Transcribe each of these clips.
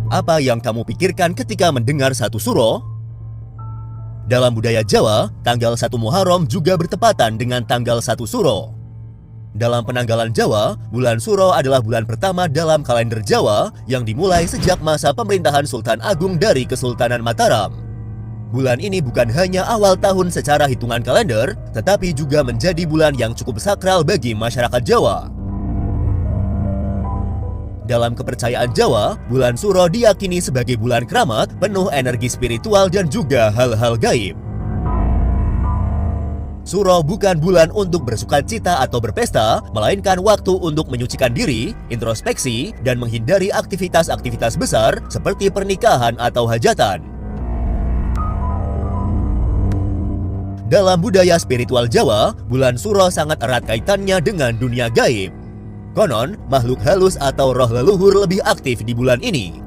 Apa yang kamu pikirkan ketika mendengar satu suro? Dalam budaya Jawa, tanggal 1 Muharram juga bertepatan dengan tanggal 1 Suro. Dalam penanggalan Jawa, bulan Suro adalah bulan pertama dalam kalender Jawa yang dimulai sejak masa pemerintahan Sultan Agung dari Kesultanan Mataram. Bulan ini bukan hanya awal tahun secara hitungan kalender, tetapi juga menjadi bulan yang cukup sakral bagi masyarakat Jawa. Dalam kepercayaan Jawa, bulan Suro diyakini sebagai bulan keramat, penuh energi spiritual dan juga hal-hal gaib. Suro bukan bulan untuk bersukacita atau berpesta, melainkan waktu untuk menyucikan diri, introspeksi, dan menghindari aktivitas-aktivitas besar seperti pernikahan atau hajatan. Dalam budaya spiritual Jawa, bulan Suro sangat erat kaitannya dengan dunia gaib. Konon, makhluk halus atau roh leluhur lebih aktif di bulan ini.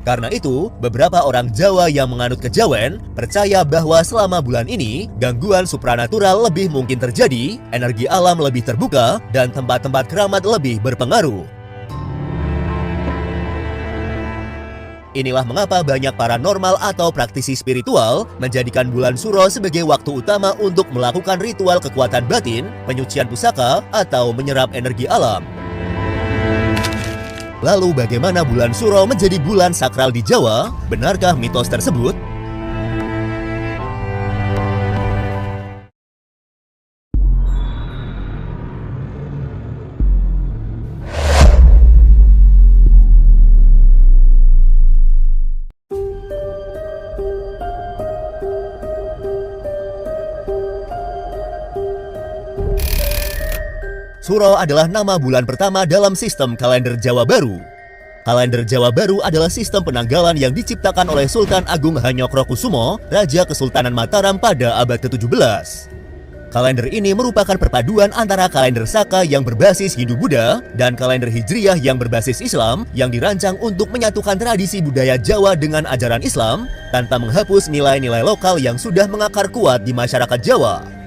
Karena itu, beberapa orang Jawa yang menganut kejawen percaya bahwa selama bulan ini, gangguan supranatural lebih mungkin terjadi, energi alam lebih terbuka, dan tempat-tempat keramat lebih berpengaruh. Inilah mengapa banyak paranormal atau praktisi spiritual menjadikan bulan Suro sebagai waktu utama untuk melakukan ritual kekuatan batin, penyucian pusaka, atau menyerap energi alam. Lalu bagaimana bulan Suro menjadi bulan sakral di Jawa? Benarkah mitos tersebut? Suro adalah nama bulan pertama dalam sistem kalender Jawa Baru. Kalender Jawa Baru adalah sistem penanggalan yang diciptakan oleh Sultan Agung Hanyokrokusumo, Raja Kesultanan Mataram pada abad ke-17. Kalender ini merupakan perpaduan antara kalender Saka yang berbasis Hindu-Buddha dan kalender Hijriyah yang berbasis Islam yang dirancang untuk menyatukan tradisi budaya Jawa dengan ajaran Islam tanpa menghapus nilai-nilai lokal yang sudah mengakar kuat di masyarakat Jawa.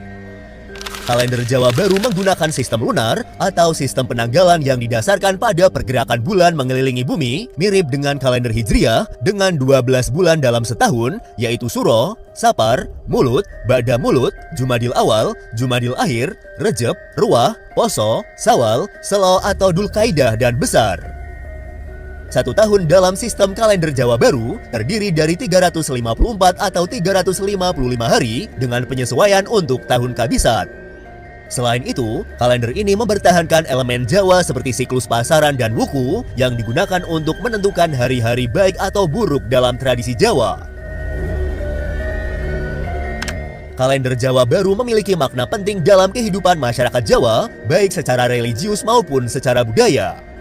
Kalender Jawa Baru menggunakan sistem lunar atau sistem penanggalan yang didasarkan pada pergerakan bulan mengelilingi bumi, mirip dengan kalender Hijriyah dengan 12 bulan dalam setahun, yaitu Suro, Sapar, Mulut, Ba'da Mulut, Jumadil Awal, Jumadil Akhir, Rejab, Ruwah, Poso, Sawal, Selo atau Dulkaidah dan Besar. Satu tahun dalam sistem kalender Jawa Baru terdiri dari 354 atau 355 hari dengan penyesuaian untuk tahun kabisat. Selain itu, kalender ini mempertahankan elemen Jawa seperti siklus pasaran dan wuku yang digunakan untuk menentukan hari-hari baik atau buruk dalam tradisi Jawa. Kalender Jawa Baru memiliki makna penting dalam kehidupan masyarakat Jawa, baik secara religius maupun secara budaya.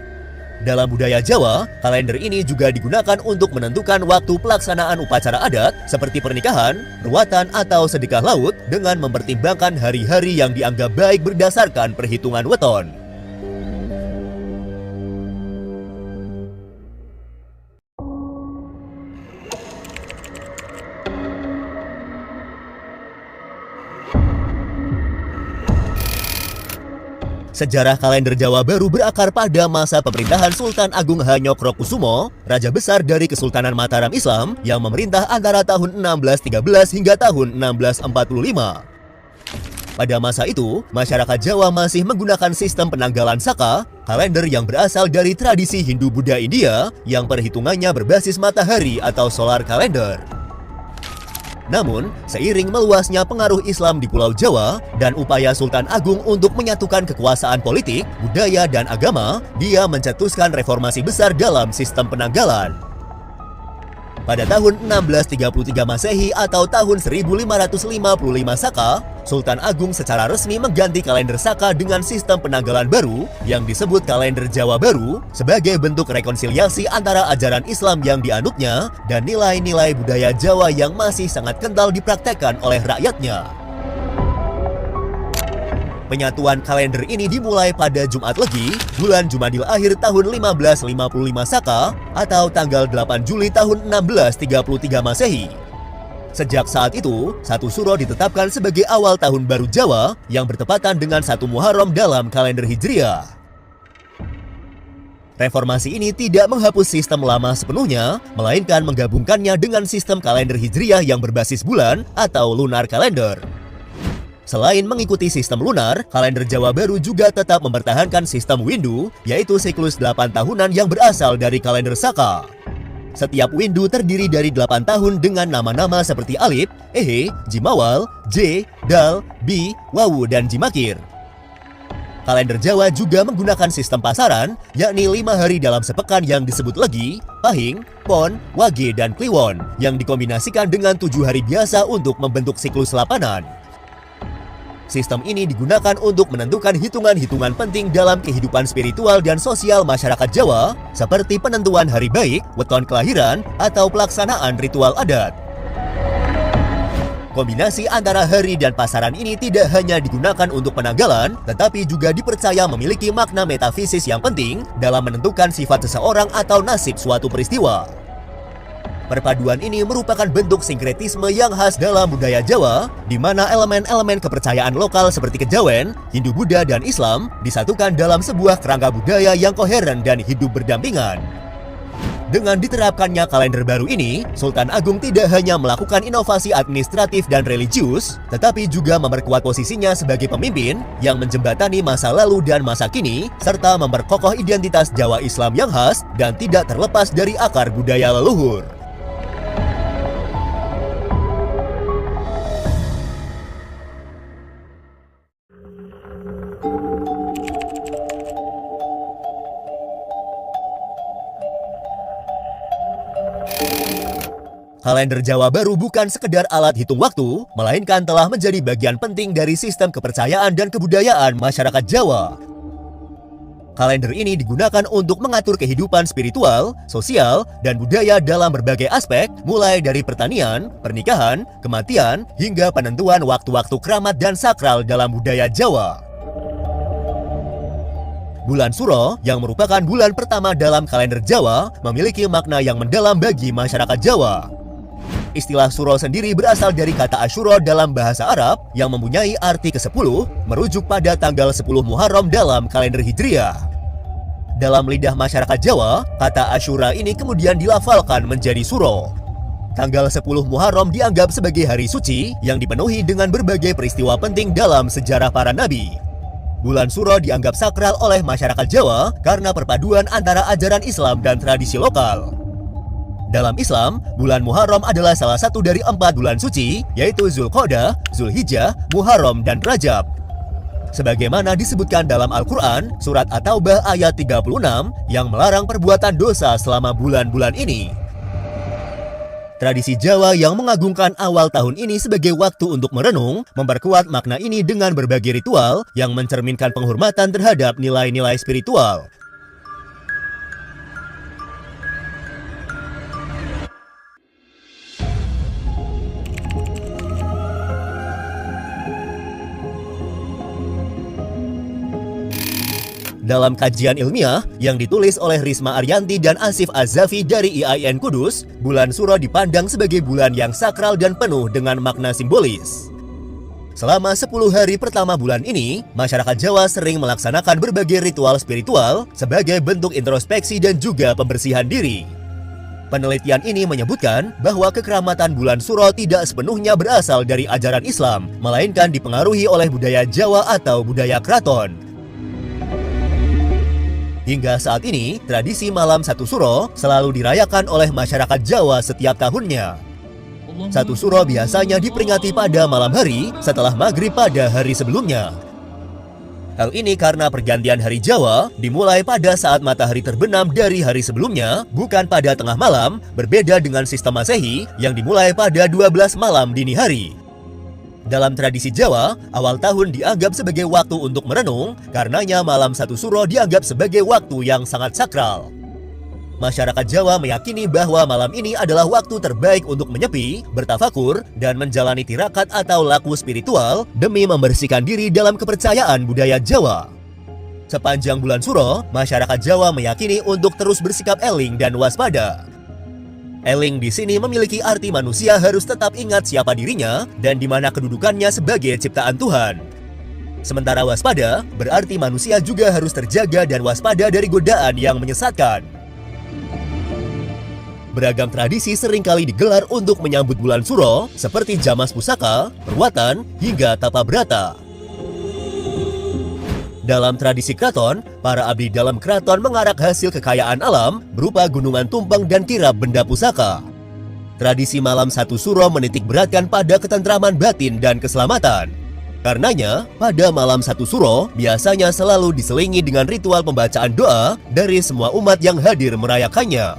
Dalam budaya Jawa, kalender ini juga digunakan untuk menentukan waktu pelaksanaan upacara adat seperti pernikahan, ruatan, atau sedekah laut dengan mempertimbangkan hari-hari yang dianggap baik berdasarkan perhitungan weton. Sejarah kalender Jawa Baru berakar pada masa pemerintahan Sultan Agung Hanyokrokusumo, Raja Besar dari Kesultanan Mataram Islam yang memerintah antara tahun 1613 hingga tahun 1645. Pada masa itu, masyarakat Jawa masih menggunakan sistem penanggalan Saka, kalender yang berasal dari tradisi Hindu-Buddha India yang perhitungannya berbasis matahari atau solar kalender. Namun, seiring meluasnya pengaruh Islam di Pulau Jawa dan upaya Sultan Agung untuk menyatukan kekuasaan politik, budaya, dan agama, dia mencetuskan reformasi besar dalam sistem penanggalan. Pada tahun 1633 Masehi atau tahun 1555 Saka, Sultan Agung secara resmi mengganti kalender Saka dengan sistem penanggalan baru yang disebut kalender Jawa Baru sebagai bentuk rekonsiliasi antara ajaran Islam yang dianutnya dan nilai-nilai budaya Jawa yang masih sangat kental dipraktekkan oleh rakyatnya. Penyatuan kalender ini dimulai pada Jumat Legi, bulan Jumadil Akhir tahun 1555 Saka atau tanggal 8 Juli tahun 1633 Masehi. Sejak saat itu, 1 Suro ditetapkan sebagai awal tahun baru Jawa yang bertepatan dengan 1 Muharram dalam kalender Hijriyah. Reformasi ini tidak menghapus sistem lama sepenuhnya, melainkan menggabungkannya dengan sistem kalender Hijriah yang berbasis bulan atau lunar calendar. Selain mengikuti sistem lunar, kalender Jawa Baru juga tetap mempertahankan sistem Windu, yaitu siklus 8 tahunan yang berasal dari kalender Saka. Setiap windu terdiri dari 8 tahun dengan nama-nama seperti Alif, Ehe, Jimawal, J, Dal, Bi, Wawu, dan Jimakir. Kalender Jawa juga menggunakan sistem pasaran, yakni 5 hari dalam sepekan yang disebut Legi, Pahing, Pon, Wage, dan Kliwon, yang dikombinasikan dengan 7 hari biasa untuk membentuk siklus lapanan. Sistem ini digunakan untuk menentukan hitungan-hitungan penting dalam kehidupan spiritual dan sosial masyarakat Jawa, seperti penentuan hari baik, weton kelahiran, atau pelaksanaan ritual adat. Kombinasi antara hari dan pasaran ini tidak hanya digunakan untuk penanggalan, tetapi juga dipercaya memiliki makna metafisis yang penting dalam menentukan sifat seseorang atau nasib suatu peristiwa. Perpaduan ini merupakan bentuk sinkretisme yang khas dalam budaya Jawa, di mana elemen-elemen kepercayaan lokal seperti kejawen, Hindu-Buddha, dan Islam disatukan dalam sebuah kerangka budaya yang koheren dan hidup berdampingan. Dengan diterapkannya kalender baru ini, Sultan Agung tidak hanya melakukan inovasi administratif dan religius, tetapi juga memperkuat posisinya sebagai pemimpin yang menjembatani masa lalu dan masa kini, serta memperkokoh identitas Jawa Islam yang khas dan tidak terlepas dari akar budaya leluhur. Kalender Jawa Baru bukan sekedar alat hitung waktu, melainkan telah menjadi bagian penting dari sistem kepercayaan dan kebudayaan masyarakat Jawa. Kalender ini digunakan untuk mengatur kehidupan spiritual, sosial, dan budaya dalam berbagai aspek, mulai dari pertanian, pernikahan, kematian, hingga penentuan waktu-waktu keramat dan sakral dalam budaya Jawa. Bulan Suro, yang merupakan bulan pertama dalam kalender Jawa, memiliki makna yang mendalam bagi masyarakat Jawa. Istilah Suro sendiri berasal dari kata Asyura dalam bahasa Arab yang mempunyai arti ke-10, merujuk pada tanggal 10 Muharram dalam kalender Hijriah. Dalam lidah masyarakat Jawa, kata Asyura ini kemudian dilafalkan menjadi Suro. Tanggal 10 Muharram dianggap sebagai hari suci yang dipenuhi dengan berbagai peristiwa penting dalam sejarah para nabi. Bulan Suro dianggap sakral oleh masyarakat Jawa karena perpaduan antara ajaran Islam dan tradisi lokal. Dalam Islam, bulan Muharram adalah salah satu dari 4 bulan suci, yaitu Zulqa'dah, Zulhijjah, Muharram, dan Rajab. Sebagaimana disebutkan dalam Al-Quran, surat At-Taubah ayat 36, yang melarang perbuatan dosa selama bulan-bulan ini. Tradisi Jawa yang mengagungkan awal tahun ini sebagai waktu untuk merenung, memperkuat makna ini dengan berbagai ritual yang mencerminkan penghormatan terhadap nilai-nilai spiritual. Dalam kajian ilmiah yang ditulis oleh Risma Ariyanti dan Asif Az-Zafi dari IAIN Kudus, bulan Suro dipandang sebagai bulan yang sakral dan penuh dengan makna simbolis. Selama 10 hari pertama bulan ini, masyarakat Jawa sering melaksanakan berbagai ritual spiritual sebagai bentuk introspeksi dan juga pembersihan diri. Penelitian ini menyebutkan bahwa kekeramatan bulan Suro tidak sepenuhnya berasal dari ajaran Islam, melainkan dipengaruhi oleh budaya Jawa atau budaya keraton. Hingga saat ini, tradisi malam 1 Suro selalu dirayakan oleh masyarakat Jawa setiap tahunnya. 1 Suro biasanya diperingati pada malam hari setelah maghrib pada hari sebelumnya. Hal ini karena pergantian hari Jawa dimulai pada saat matahari terbenam dari hari sebelumnya, bukan pada tengah malam, berbeda dengan sistem Masehi yang dimulai pada 12 malam dini hari. Dalam tradisi Jawa, awal tahun dianggap sebagai waktu untuk merenung, karenanya malam 1 Suro dianggap sebagai waktu yang sangat sakral. Masyarakat Jawa meyakini bahwa malam ini adalah waktu terbaik untuk menyepi, bertafakur, dan menjalani tirakat atau laku spiritual demi membersihkan diri dalam kepercayaan budaya Jawa. Sepanjang bulan Suro, masyarakat Jawa meyakini untuk terus bersikap eling dan waspada. Eling di sini memiliki arti manusia harus tetap ingat siapa dirinya dan di mana kedudukannya sebagai ciptaan Tuhan. Sementara waspada berarti manusia juga harus terjaga dan waspada dari godaan yang menyesatkan. Beragam tradisi seringkali digelar untuk menyambut bulan Suro, seperti jamas pusaka, perwatan, hingga tapa brata. Dalam tradisi keraton, para abdi dalam keraton mengarak hasil kekayaan alam berupa gunungan tumpeng dan kirap benda pusaka. Tradisi malam satu Suro menitik beratkan pada ketentraman batin dan keselamatan. Karenanya, pada malam satu Suro biasanya selalu diselingi dengan ritual pembacaan doa dari semua umat yang hadir merayakannya.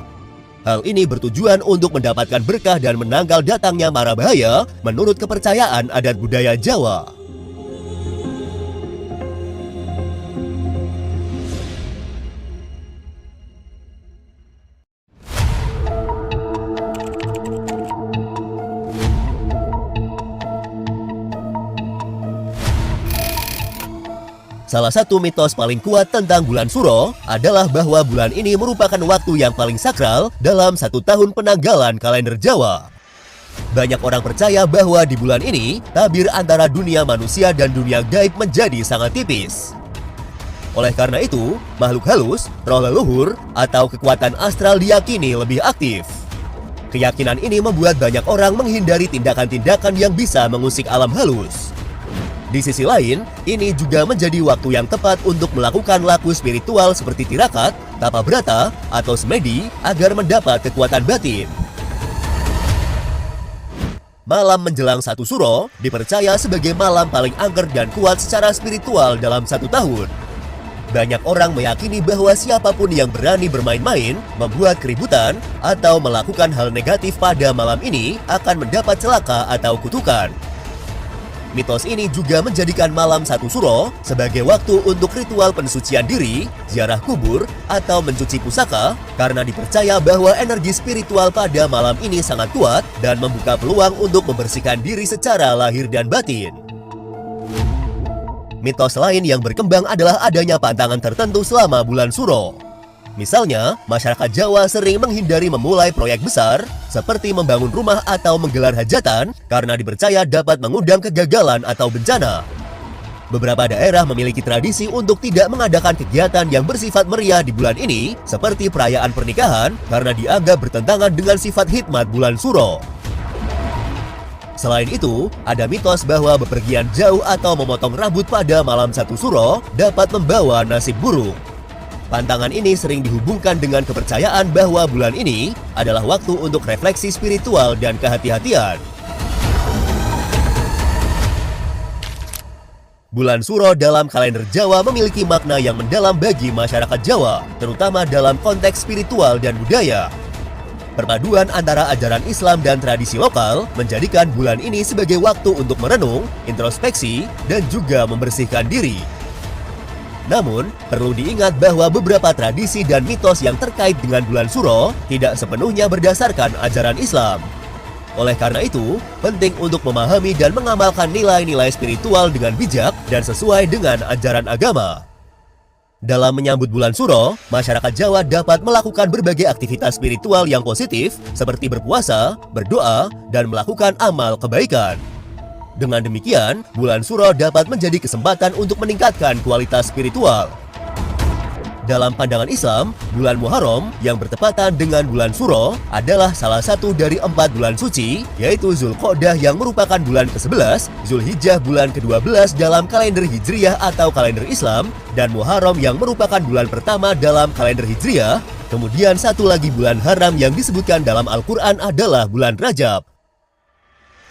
Hal ini bertujuan untuk mendapatkan berkah dan menangkal datangnya mara bahaya menurut kepercayaan adat budaya Jawa. Salah satu mitos paling kuat tentang bulan Suro adalah bahwa bulan ini merupakan waktu yang paling sakral dalam satu tahun penanggalan kalender Jawa. Banyak orang percaya bahwa di bulan ini, tabir antara dunia manusia dan dunia gaib menjadi sangat tipis. Oleh karena itu, makhluk halus, roh leluhur, atau kekuatan astral diyakini lebih aktif. Keyakinan ini membuat banyak orang menghindari tindakan-tindakan yang bisa mengusik alam halus. Di sisi lain, ini juga menjadi waktu yang tepat untuk melakukan laku spiritual seperti tirakat, tapa brata, atau semedi agar mendapat kekuatan batin. Malam menjelang satu Suro dipercaya sebagai malam paling angker dan kuat secara spiritual dalam satu tahun. Banyak orang meyakini bahwa siapapun yang berani bermain-main, membuat keributan, atau melakukan hal negatif pada malam ini akan mendapat celaka atau kutukan. Mitos ini juga menjadikan malam satu Suro sebagai waktu untuk ritual pensucian diri, ziarah kubur, atau mencuci pusaka karena dipercaya bahwa energi spiritual pada malam ini sangat kuat dan membuka peluang untuk membersihkan diri secara lahir dan batin. Mitos lain yang berkembang adalah adanya pantangan tertentu selama bulan Suro. Misalnya, masyarakat Jawa sering menghindari memulai proyek besar seperti membangun rumah atau menggelar hajatan karena dipercaya dapat mengundang kegagalan atau bencana. Beberapa daerah memiliki tradisi untuk tidak mengadakan kegiatan yang bersifat meriah di bulan ini seperti perayaan pernikahan karena dianggap bertentangan dengan sifat hikmat bulan Suro. Selain itu, ada mitos bahwa bepergian jauh atau memotong rambut pada malam satu Suro dapat membawa nasib buruk. Pantangan ini sering dihubungkan dengan kepercayaan bahwa bulan ini adalah waktu untuk refleksi spiritual dan kehati-hatian. Bulan Suro dalam kalender Jawa memiliki makna yang mendalam bagi masyarakat Jawa, terutama dalam konteks spiritual dan budaya. Perpaduan antara ajaran Islam dan tradisi lokal menjadikan bulan ini sebagai waktu untuk merenung, introspeksi, dan juga membersihkan diri. Namun, perlu diingat bahwa beberapa tradisi dan mitos yang terkait dengan bulan Suro tidak sepenuhnya berdasarkan ajaran Islam. Oleh karena itu, penting untuk memahami dan mengamalkan nilai-nilai spiritual dengan bijak dan sesuai dengan ajaran agama. Dalam menyambut bulan Suro, masyarakat Jawa dapat melakukan berbagai aktivitas spiritual yang positif seperti berpuasa, berdoa, dan melakukan amal kebaikan. Dengan demikian, bulan Suro dapat menjadi kesempatan untuk meningkatkan kualitas spiritual. Dalam pandangan Islam, bulan Muharram yang bertepatan dengan bulan Suro adalah salah satu dari 4 bulan suci, yaitu Zulqa'dah yang merupakan bulan ke-11, Zulhijjah bulan ke-12 dalam kalender Hijriyah atau kalender Islam, dan Muharram yang merupakan bulan pertama dalam kalender Hijriyah. Kemudian satu lagi bulan haram yang disebutkan dalam Al-Quran adalah bulan Rajab.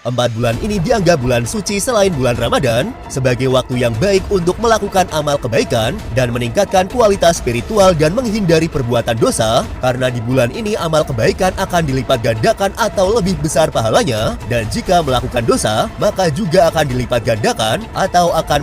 4 bulan ini dianggap bulan suci selain bulan Ramadan sebagai waktu yang baik untuk melakukan amal kebaikan dan meningkatkan kualitas spiritual dan menghindari perbuatan dosa karena di bulan ini amal kebaikan akan dilipat gandakan atau lebih besar pahalanya dan jika melakukan dosa maka juga akan dilipat gandakan atau akan